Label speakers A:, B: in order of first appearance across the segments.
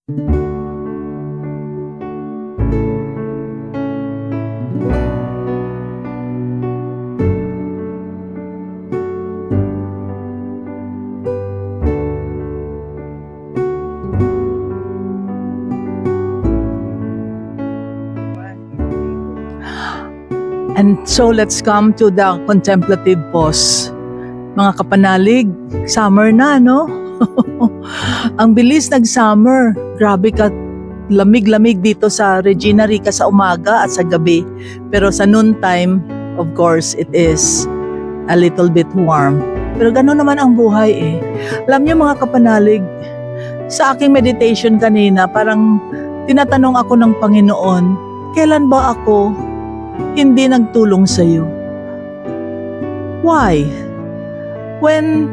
A: And so let's come to the contemplative pause. Mga kapanalig, summer na, no? Ang bilis nag-summer. Grabe ka, lamig-lamig dito sa Regina Rica sa umaga at sa gabi. Pero sa noontime, of course, it is a little bit warm. Pero gano'n naman ang buhay eh. Alam niyo mga kapanalig, sa aking meditation kanina, parang tinatanong ako ng Panginoon, kailan ba ako hindi nagtulong sa iyo? Why? When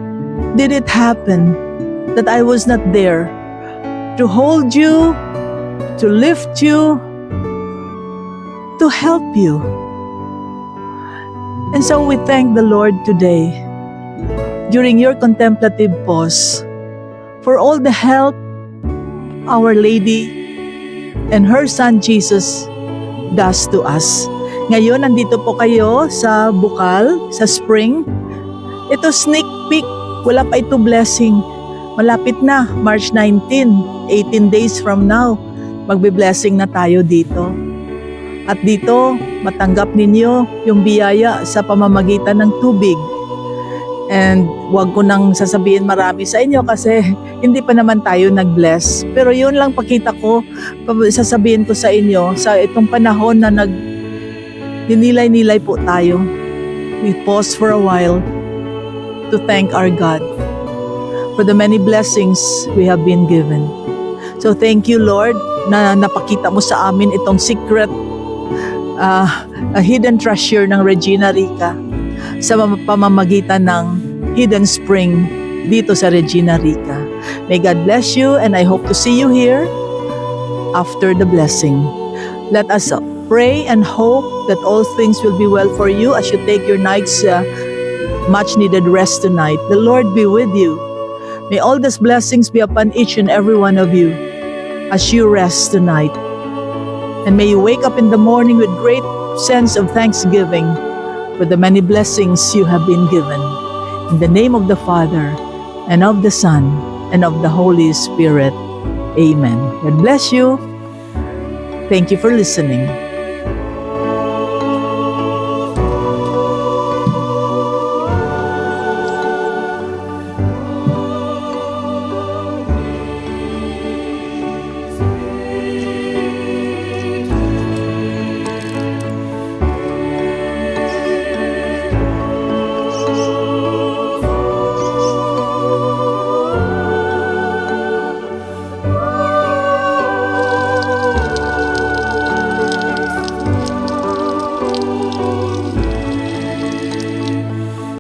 A: did it happen that I was not there to hold you, to lift you, to help you? And so we thank the Lord today during your contemplative pause for all the help Our Lady and her Son Jesus does to us. Ngayon, nandito po kayo sa Bukal, sa Spring. Ito sneak peek, wala pa ito blessing. Malapit na, March 19, 18 days from now, magbe-blessing na tayo dito. At dito, matanggap ninyo yung biyaya sa pamamagitan ng tubig. And wag ko nang sasabihin marami sa inyo kasi hindi pa naman tayo nag-bless. Pero yun lang pakita ko, sasabihin ko sa inyo, sa itong panahon na ninilay-nilay po tayo. We pause for a while to thank our God for the many blessings we have been given. So thank you, Lord, na napakita mo sa amin itong secret, a hidden treasure ng Regina Rica sa pamamagitan ng Hidden Spring dito sa Regina Rica. May God bless you, and I hope to see you here after the blessing. Let us pray and hope that all things will be well for you as you take your night's much needed rest tonight. The Lord be with you. May all these blessings be upon each and every one of you as you rest tonight. And may you wake up in the morning with great sense of thanksgiving for the many blessings you have been given. In the name of the Father, and of the Son, and of the Holy Spirit. Amen. God bless you. Thank you for listening.